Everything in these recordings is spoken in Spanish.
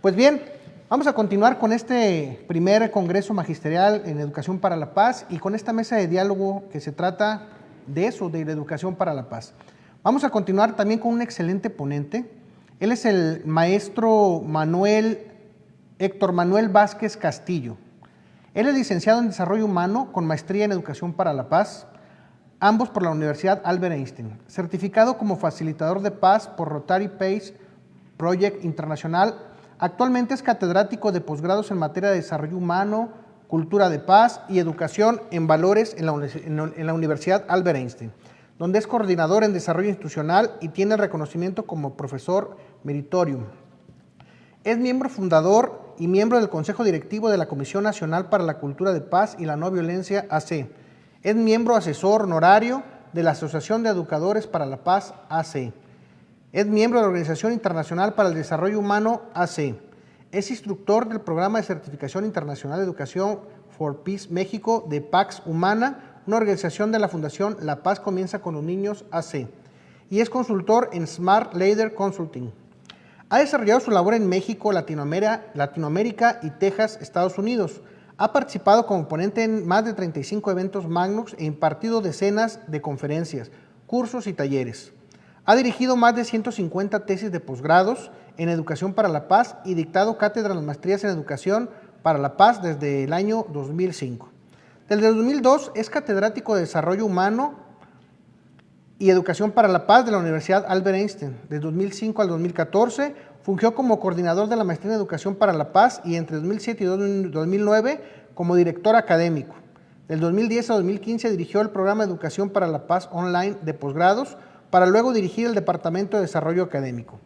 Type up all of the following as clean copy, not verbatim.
Pues bien, vamos a continuar con este primer Congreso Magisterial en Educación para la Paz y con esta mesa de diálogo que se trata de eso, de la educación para la paz. Vamos a continuar también con un excelente ponente. Él es el maestro Héctor Manuel Vázquez Castillo. Él es licenciado en Desarrollo Humano con maestría en Educación para la Paz, ambos por la Universidad Albert Einstein, certificado como facilitador de paz por Rotary Peace Project Internacional. Actualmente es catedrático de posgrados en materia de desarrollo humano, cultura de paz y educación en valores en la Universidad Albert Einstein, donde es coordinador en desarrollo institucional y tiene el reconocimiento como profesor meritorium. Es miembro fundador y miembro del Consejo Directivo de la Comisión Nacional para la Cultura de Paz y la No Violencia AC. Es miembro asesor honorario de la Asociación de Educadores para la Paz AC. Es miembro de la Organización Internacional para el Desarrollo Humano AC. Es instructor del Programa de Certificación Internacional de Educación for Peace México de Pax Humana, una organización de la Fundación La Paz Comienza con los Niños AC. Y es consultor en Smart Leader Consulting. Ha desarrollado su labor en México, Latinoamérica y Texas, Estados Unidos. Ha participado como ponente en más de 35 eventos Magnus e impartido decenas de conferencias, cursos y talleres. Ha dirigido más de 150 tesis de posgrados en Educación para la Paz y dictado cátedras de maestrías en Educación para la Paz desde el año 2005. Desde el 2002 es catedrático de Desarrollo Humano y Educación para la Paz de la Universidad Albert Einstein. De 2005 al 2014 fungió como coordinador de la Maestría en Educación para la Paz y entre 2007 y 2009 como director académico. Del 2010 a 2015 dirigió el programa de Educación para la Paz online de posgrados, para luego dirigir el Departamento de Desarrollo Académico.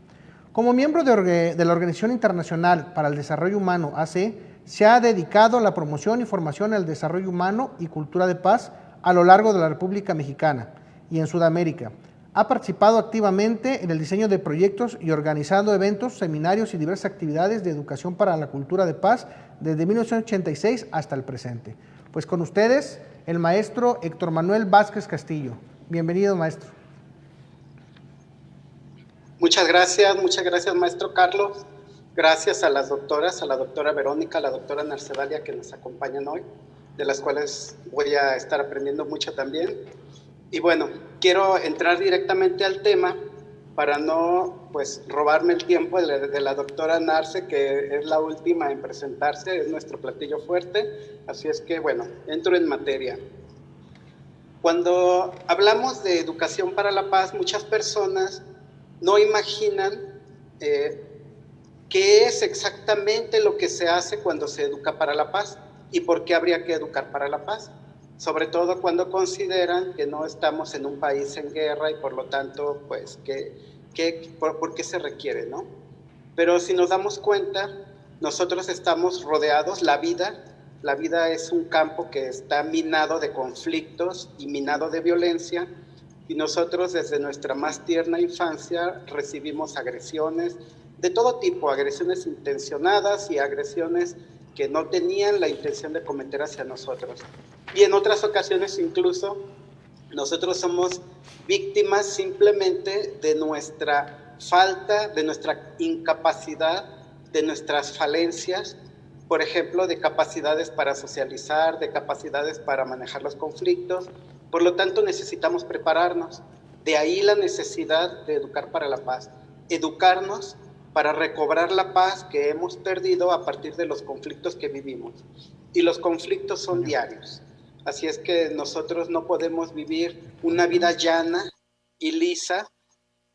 Como miembro de la Organización Internacional para el Desarrollo Humano, AC, se ha dedicado a la promoción y formación al desarrollo humano y cultura de paz a lo largo de la República Mexicana y en Sudamérica. Ha participado activamente en el diseño de proyectos y organizando eventos, seminarios y diversas actividades de educación para la cultura de paz desde 1986 hasta el presente. Pues con ustedes, el maestro Héctor Manuel Vázquez Castillo. Bienvenido, maestro. Muchas gracias, maestro Carlos. Gracias a las doctoras, a la doctora Verónica, a la doctora Narcedalia que nos acompañan hoy, de las cuales voy a estar aprendiendo mucho también. Y bueno, quiero entrar directamente al tema para no robarme el tiempo de la doctora Narce, que es la última en presentarse, es nuestro platillo fuerte. Así es que, bueno, entro en materia. Cuando hablamos de educación para la paz, muchas personas no imaginan qué es exactamente lo que se hace cuando se educa para la paz y por qué habría que educar para la paz, sobre todo cuando consideran que no estamos en un país en guerra y por lo tanto, ¿por qué se requiere, no? Pero si nos damos cuenta, nosotros estamos rodeados, la vida es un campo que está minado de conflictos y minado de violencia, y nosotros desde nuestra más tierna infancia recibimos agresiones de todo tipo, agresiones intencionadas y agresiones que no tenían la intención de cometer hacia nosotros. Y en otras ocasiones incluso nosotros somos víctimas simplemente de nuestra falta, de nuestra incapacidad, de nuestras falencias, por ejemplo, de capacidades para socializar, de capacidades para manejar los conflictos. Por lo tanto, necesitamos prepararnos. De ahí la necesidad de educar para la paz. Educarnos para recobrar la paz que hemos perdido a partir de los conflictos que vivimos. Y los conflictos son diarios. Así es que nosotros no podemos vivir una vida llana y lisa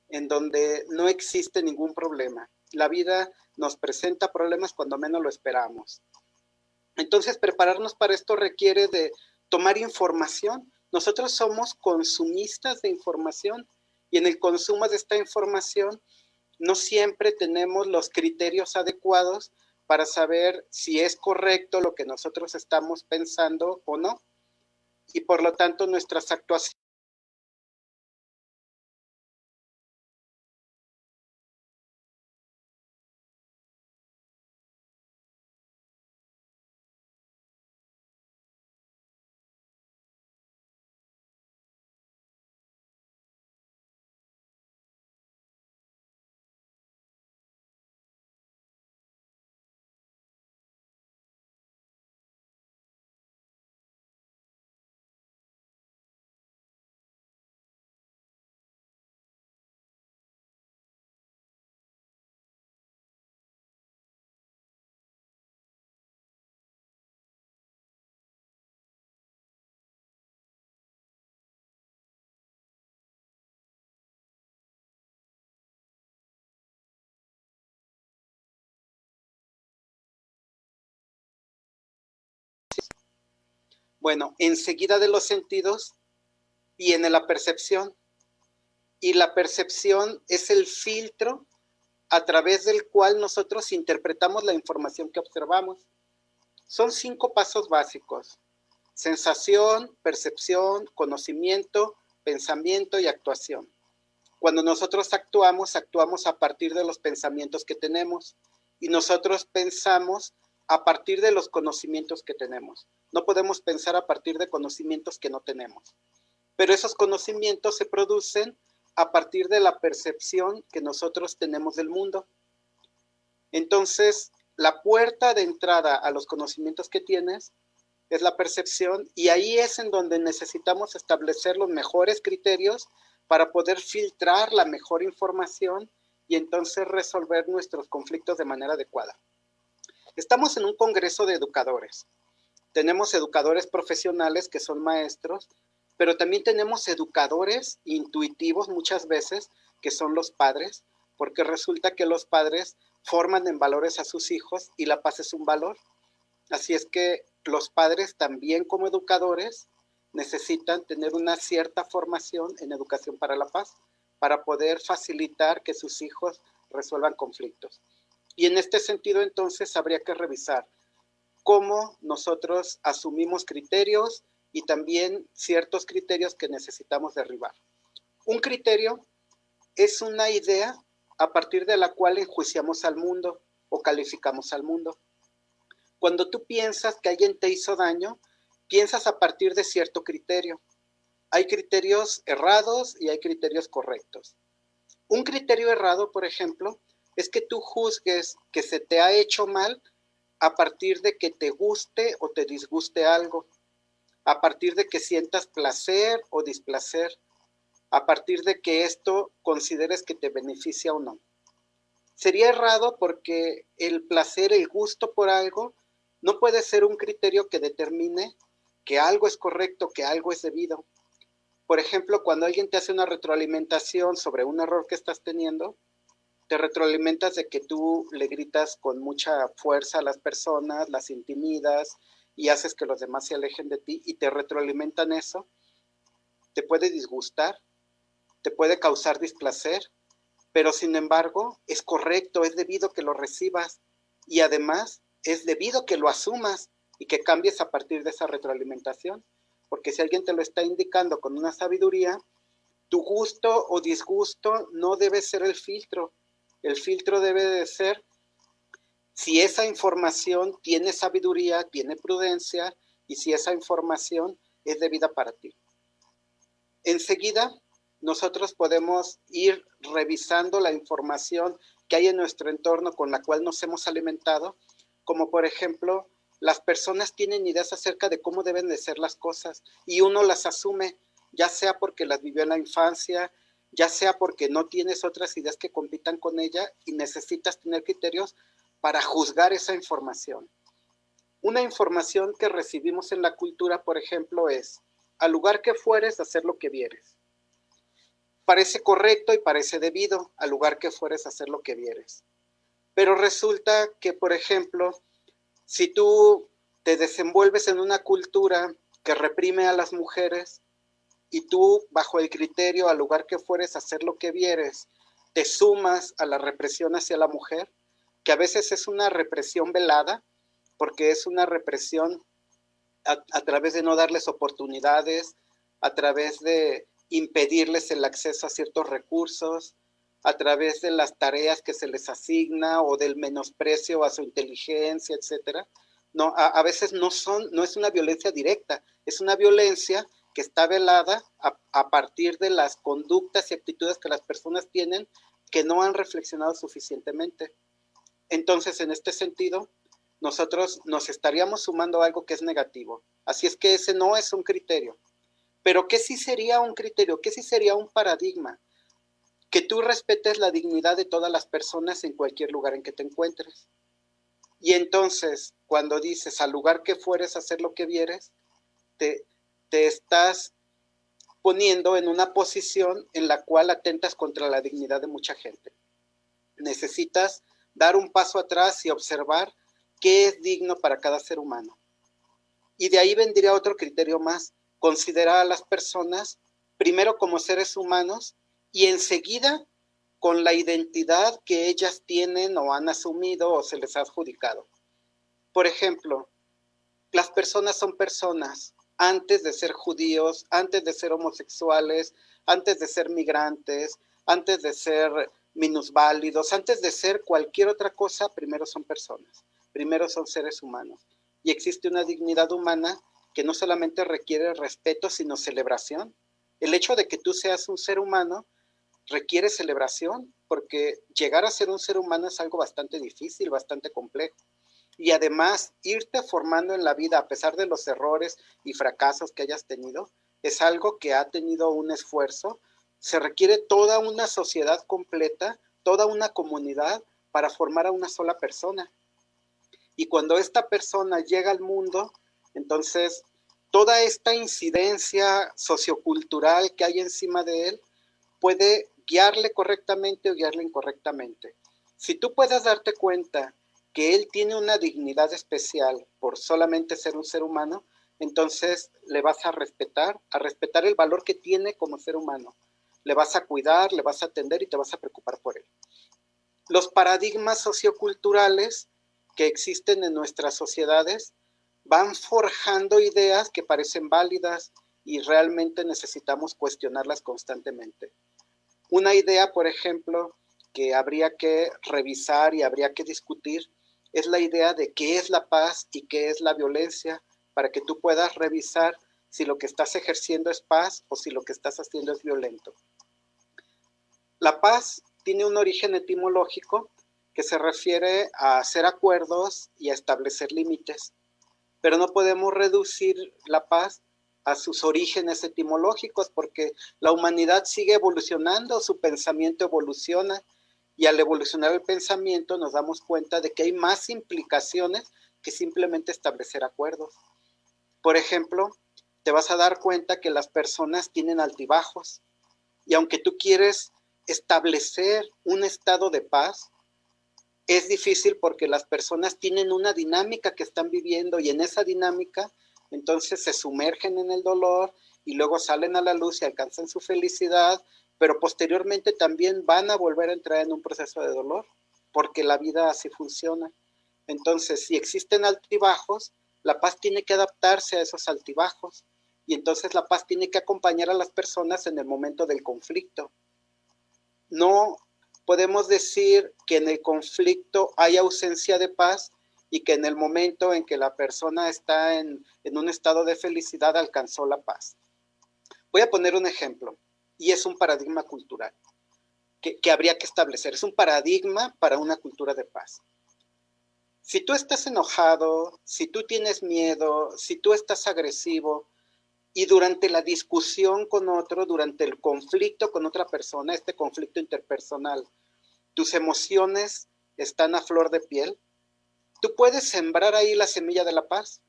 en donde no existe ningún problema. La vida nos presenta problemas cuando menos lo esperamos. Entonces, prepararnos para esto requiere de tomar información. Nosotros somos consumistas de información y en el consumo de esta información no siempre tenemos los criterios adecuados para saber si es correcto lo que nosotros estamos pensando o no. Y por lo tanto, nuestras actuaciones Bueno, enseguida de los sentidos viene la percepción. Y la percepción es el filtro a través del cual nosotros interpretamos la información que observamos. Son 5 pasos básicos: sensación, percepción, conocimiento, pensamiento y actuación. Cuando nosotros actuamos, actuamos a partir de los pensamientos que tenemos, y nosotros pensamos a partir de los conocimientos que tenemos. No podemos pensar a partir de conocimientos que no tenemos. Pero esos conocimientos se producen a partir de la percepción que nosotros tenemos del mundo. Entonces, la puerta de entrada a los conocimientos que tienes es la percepción, y ahí es en donde necesitamos establecer los mejores criterios para poder filtrar la mejor información y entonces resolver nuestros conflictos de manera adecuada. Estamos en un congreso de educadores. Tenemos educadores profesionales que son maestros, pero también tenemos educadores intuitivos muchas veces, que son los padres, porque resulta que los padres forman en valores a sus hijos y la paz es un valor. Así es que los padres también, como educadores, necesitan tener una cierta formación en educación para la paz para poder facilitar que sus hijos resuelvan conflictos. Y en este sentido, entonces, habría que revisar cómo nosotros asumimos criterios y también ciertos criterios que necesitamos derribar. Un criterio es una idea a partir de la cual enjuiciamos al mundo o calificamos al mundo. Cuando tú piensas que alguien te hizo daño, piensas a partir de cierto criterio. Hay criterios errados y hay criterios correctos. Un criterio errado, por ejemplo, es que tú juzgues que se te ha hecho mal a partir de que te guste o te disguste algo, a partir de que sientas placer o displacer, a partir de que esto consideres que te beneficia o no. Sería errado porque el placer, el gusto por algo, no puede ser un criterio que determine que algo es correcto, que algo es debido. Por ejemplo, cuando alguien te hace una retroalimentación sobre un error que estás teniendo, te retroalimentas de que tú le gritas con mucha fuerza a las personas, las intimidas y haces que los demás se alejen de ti, y te retroalimentan eso. Te puede disgustar, te puede causar displacer, pero sin embargo es correcto, es debido que lo recibas, y además es debido que lo asumas y que cambies a partir de esa retroalimentación. Porque si alguien te lo está indicando con una sabiduría, tu gusto o disgusto no debe ser el filtro. El filtro debe de ser si esa información tiene sabiduría, tiene prudencia, y si esa información es debida para ti. Enseguida, nosotros podemos ir revisando la información que hay en nuestro entorno con la cual nos hemos alimentado, como por ejemplo, las personas tienen ideas acerca de cómo deben de ser las cosas y uno las asume, ya sea porque las vivió en la infancia, ya sea porque no tienes otras ideas que compitan con ella y necesitas tener criterios para juzgar esa información. Una información que recibimos en la cultura, por ejemplo, es: al lugar que fueres, hacer lo que vieres. Parece correcto y parece debido, al lugar que fueres, hacer lo que vieres. Pero resulta que, por ejemplo, si tú te desenvuelves en una cultura que reprime a las mujeres y tú, bajo el criterio al lugar que fueres, hacer lo que vieres, te sumas a la represión hacia la mujer, que a veces es una represión velada, porque es una represión a través de no darles oportunidades, a través de impedirles el acceso a ciertos recursos, a través de las tareas que se les asigna o del menosprecio a su inteligencia, etcétera. No, a veces no es una violencia directa, es una violencia que está velada a partir de las conductas y actitudes que las personas tienen que no han reflexionado suficientemente. Entonces, en este sentido, nosotros nos estaríamos sumando a algo que es negativo. Así es que ese no es un criterio. Pero ¿qué sí sería un criterio? ¿Qué sí sería un paradigma? Que tú respetes la dignidad de todas las personas en cualquier lugar en que te encuentres. Y entonces, cuando dices al lugar que fueres, hacer lo que vieres, te estás poniendo en una posición en la cual atentas contra la dignidad de mucha gente. Necesitas dar un paso atrás y observar qué es digno para cada ser humano. Y de ahí vendría otro criterio más, considerar a las personas primero como seres humanos y enseguida con la identidad que ellas tienen o han asumido o se les ha adjudicado. Por ejemplo, las personas son personas antes de ser judíos, antes de ser homosexuales, antes de ser migrantes, antes de ser minusválidos, antes de ser cualquier otra cosa, primero son personas, primero son seres humanos. Y existe una dignidad humana que no solamente requiere respeto, sino celebración. El hecho de que tú seas un ser humano requiere celebración, porque llegar a ser un ser humano es algo bastante difícil, bastante complejo. Y además, irte formando en la vida a pesar de los errores y fracasos que hayas tenido, es algo que ha tenido un esfuerzo. Se requiere toda una sociedad completa, toda una comunidad para formar a una sola persona. Y cuando esta persona llega al mundo, entonces toda esta incidencia sociocultural que hay encima de él puede guiarle correctamente o guiarle incorrectamente. Si tú puedes darte cuenta que él tiene una dignidad especial por solamente ser un ser humano, entonces le vas a respetar el valor que tiene como ser humano. Le vas a cuidar, le vas a atender y te vas a preocupar por él. Los paradigmas socioculturales que existen en nuestras sociedades van forjando ideas que parecen válidas y realmente necesitamos cuestionarlas constantemente. Una idea, por ejemplo, que habría que revisar y habría que discutir es la idea de qué es la paz y qué es la violencia, para que tú puedas revisar si lo que estás ejerciendo es paz o si lo que estás haciendo es violento. La paz tiene un origen etimológico que se refiere a hacer acuerdos y a establecer límites, pero no podemos reducir la paz a sus orígenes etimológicos, porque la humanidad sigue evolucionando, su pensamiento evoluciona, y al evolucionar el pensamiento nos damos cuenta de que hay más implicaciones que simplemente establecer acuerdos. Por ejemplo, te vas a dar cuenta que las personas tienen altibajos, y aunque tú quieres establecer un estado de paz, es difícil porque las personas tienen una dinámica que están viviendo y en esa dinámica entonces se sumergen en el dolor y luego salen a la luz y alcanzan su felicidad, pero posteriormente también van a volver a entrar en un proceso de dolor porque la vida así funciona. Entonces, si existen altibajos, la paz tiene que adaptarse a esos altibajos y entonces la paz tiene que acompañar a las personas en el momento del conflicto. No podemos decir que en el conflicto hay ausencia de paz y que en el momento en que la persona está en un estado de felicidad alcanzó la paz. Voy a poner un ejemplo, y es un paradigma cultural que habría que establecer. Es un paradigma para una cultura de paz. Si tú estás enojado, si tú tienes miedo, si tú estás agresivo, y durante la discusión con otro, durante el conflicto con otra persona, este conflicto interpersonal, tus emociones están a flor de piel, tú puedes sembrar ahí la semilla de la paz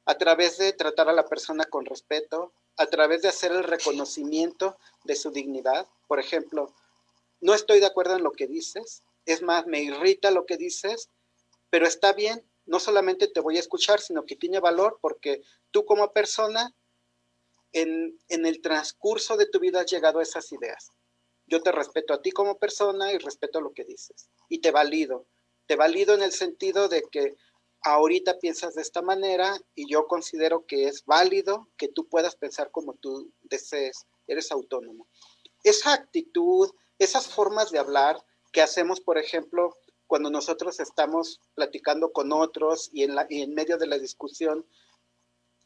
a través de tratar a la persona con respeto, a través de hacer el reconocimiento de su dignidad. Por ejemplo, no estoy de acuerdo en lo que dices, es más, me irrita lo que dices, pero está bien, no solamente te voy a escuchar, sino que tiene valor porque tú como persona en el transcurso de tu vida has llegado a esas ideas. Yo te respeto a ti como persona y respeto lo que dices. Y te valido. Te valido en el sentido de que ahorita piensas de esta manera y yo considero que es válido que tú puedas pensar como tú desees. Eres autónomo. Esa actitud, esas formas de hablar que hacemos, por ejemplo, cuando nosotros estamos platicando con otros y en medio de la discusión,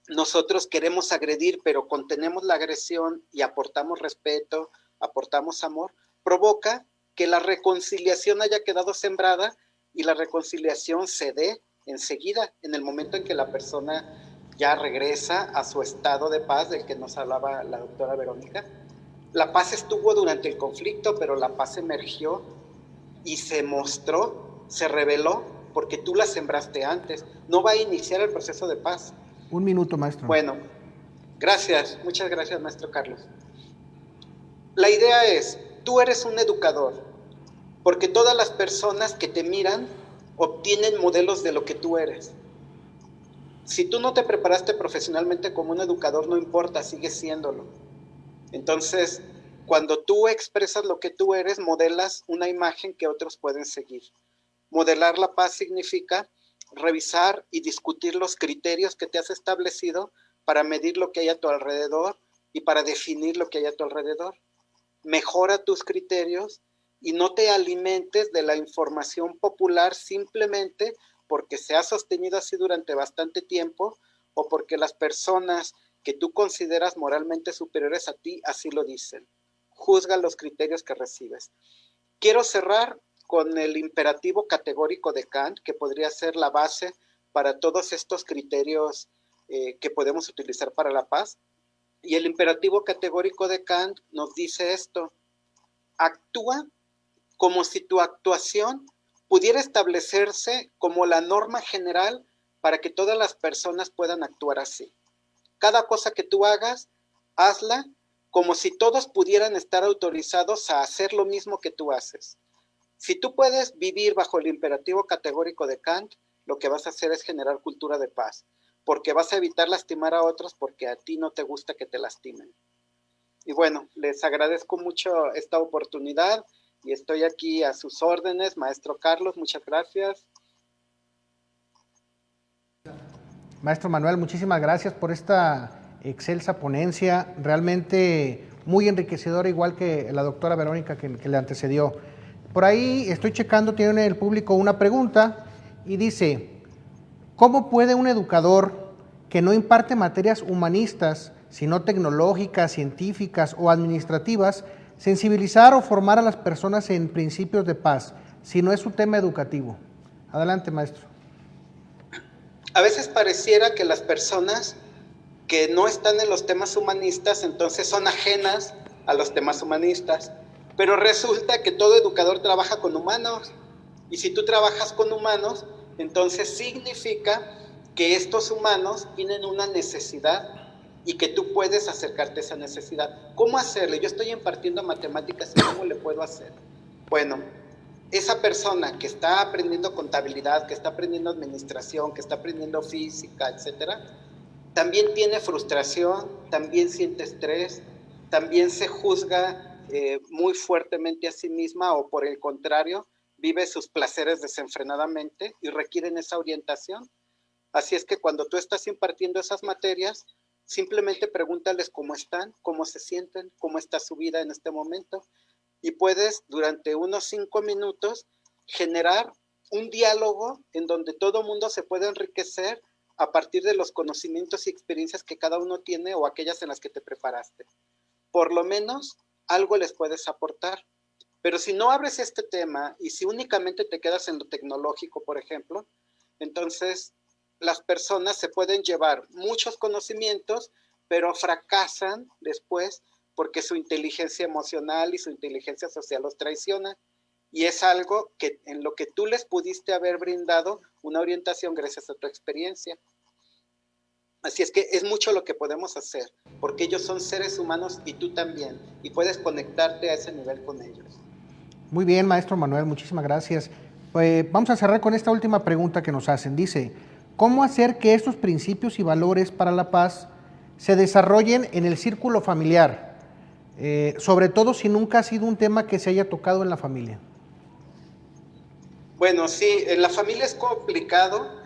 nosotros queremos agredir, pero contenemos la agresión y aportamos respeto, aportamos amor, provoca que la reconciliación haya quedado sembrada y la reconciliación se dé enseguida, en el momento en que la persona ya regresa a su estado de paz del que nos hablaba la doctora Verónica. La paz estuvo durante el conflicto, pero la paz emergió y se mostró, se reveló, porque tú la sembraste antes. No va a iniciar el proceso de paz. Un minuto, maestro. Bueno, gracias, muchas gracias, maestro Carlos. La idea es, tú eres un educador, porque todas las personas que te miran obtienen modelos de lo que tú eres. Si tú no te preparaste profesionalmente como un educador, no importa, sigues siéndolo. Entonces, cuando tú expresas lo que tú eres, modelas una imagen que otros pueden seguir. Modelar la paz significa revisar y discutir los criterios que te has establecido para medir lo que hay a tu alrededor y para definir lo que hay a tu alrededor. Mejora tus criterios y no te alimentes de la información popular simplemente porque se ha sostenido así durante bastante tiempo o porque las personas que tú consideras moralmente superiores a ti así lo dicen. Juzga los criterios que recibes. Quiero cerrar con el imperativo categórico de Kant, que podría ser la base para todos estos criterios que podemos utilizar para la paz. Y el imperativo categórico de Kant nos dice esto: actúa como si tu actuación pudiera establecerse como la norma general para que todas las personas puedan actuar así. Cada cosa que tú hagas, hazla como si todos pudieran estar autorizados a hacer lo mismo que tú haces. Si tú puedes vivir bajo el imperativo categórico de Kant, lo que vas a hacer es generar cultura de paz, porque vas a evitar lastimar a otros porque a ti no te gusta que te lastimen. Y bueno, les agradezco mucho esta oportunidad y estoy aquí a sus órdenes, maestro Carlos, muchas gracias. Maestro Manuel, muchísimas gracias por esta excelsa ponencia, realmente muy enriquecedora, igual que la doctora Verónica que le antecedió. Por ahí estoy checando, tiene el público una pregunta y dice: ¿cómo puede un educador que no imparte materias humanistas, sino tecnológicas, científicas o administrativas, sensibilizar o formar a las personas en principios de paz, si no es su tema educativo? Adelante, maestro. A veces pareciera que las personas que no están en los temas humanistas entonces son ajenas a los temas humanistas, pero resulta que todo educador trabaja con humanos, y si tú trabajas con humanos, entonces significa que estos humanos tienen una necesidad y que tú puedes acercarte a esa necesidad. ¿Cómo hacerlo? Yo estoy impartiendo matemáticas, ¿y cómo le puedo hacer? Bueno, esa persona que está aprendiendo contabilidad, que está aprendiendo administración, que está aprendiendo física, etcétera, también tiene frustración, también siente estrés, también se juzga muy fuertemente a sí misma, o por el contrario, vive sus placeres desenfrenadamente y requieren esa orientación. Así es que cuando tú estás impartiendo esas materias, simplemente pregúntales cómo están, cómo se sienten, cómo está su vida en este momento, y puedes durante unos 5 minutos generar un diálogo en donde todo mundo se puede enriquecer a partir de los conocimientos y experiencias que cada uno tiene o aquellas en las que te preparaste. Por lo menos algo les puedes aportar. Pero si no abres este tema y si únicamente te quedas en lo tecnológico, por ejemplo, entonces las personas se pueden llevar muchos conocimientos, pero fracasan después porque su inteligencia emocional y su inteligencia social los traiciona. Y es algo que en lo que tú les pudiste haber brindado una orientación gracias a tu experiencia. Así es que es mucho lo que podemos hacer, porque ellos son seres humanos y tú también, y puedes conectarte a ese nivel con ellos. Muy bien, maestro Manuel, muchísimas gracias. Vamos a cerrar con esta última pregunta que nos hacen. Dice: ¿cómo hacer que estos principios y valores para la paz se desarrollen en el círculo familiar? Sobre todo si nunca ha sido un tema que se haya tocado en la familia. Bueno, sí, en la familia es complicado,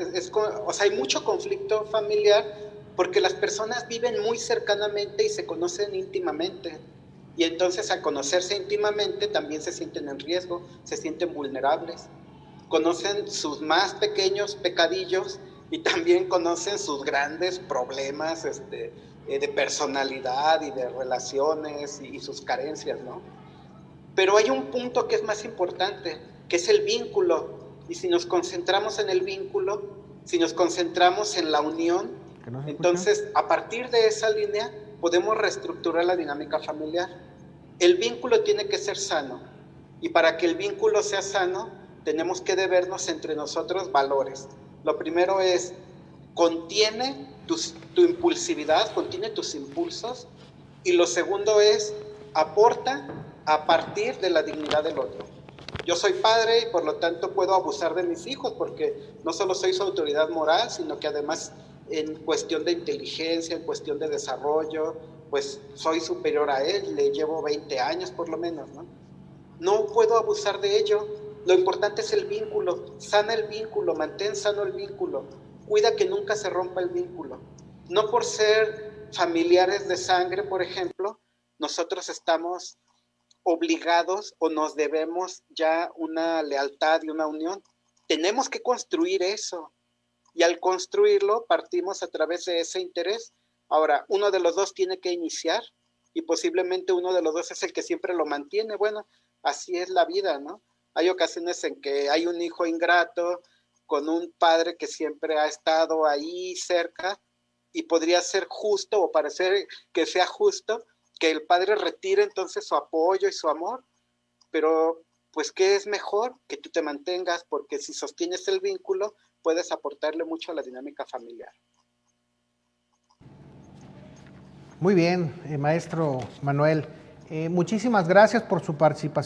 o sea, hay mucho conflicto familiar porque las personas viven muy cercanamente y se conocen íntimamente. Y entonces al conocerse íntimamente también se sienten en riesgo, se sienten vulnerables. Conocen sus más pequeños pecadillos y también conocen sus grandes problemas de personalidad y de relaciones y sus carencias, ¿no? Pero hay un punto que es más importante, que es el vínculo. Y si nos concentramos en el vínculo, si nos concentramos en la unión, entonces a partir de esa línea podemos reestructurar la dinámica familiar. El vínculo tiene que ser sano. Y para que el vínculo sea sano, tenemos que debernos entre nosotros valores. Lo primero es: contiene tu impulsividad, contiene tus impulsos. Y lo segundo es: aporta a partir de la dignidad del otro. Yo soy padre y por lo tanto puedo abusar de mis hijos porque no solo soy su autoridad moral, sino que además en cuestión de inteligencia, en cuestión de desarrollo, pues soy superior a él, le llevo 20 años por lo menos, ¿no? No puedo abusar de ello. Lo importante es el vínculo. Sana el vínculo, mantén sano el vínculo. Cuida que nunca se rompa el vínculo. No por ser familiares de sangre, por ejemplo, nosotros estamos obligados o nos debemos ya una lealtad y una unión. Tenemos que construir eso. Y al construirlo, partimos a través de ese interés. Ahora, uno de los dos tiene que iniciar y posiblemente uno de los dos es el que siempre lo mantiene. Bueno, así es la vida, ¿no? Hay ocasiones en que hay un hijo ingrato con un padre que siempre ha estado ahí cerca y podría ser justo o parecer que sea justo que el padre retire entonces su apoyo y su amor, pero pues ¿qué es mejor? Que tú te mantengas, porque si sostienes el vínculo puedes aportarle mucho a la dinámica familiar. Muy bien, maestro Manuel. Muchísimas gracias por su participación.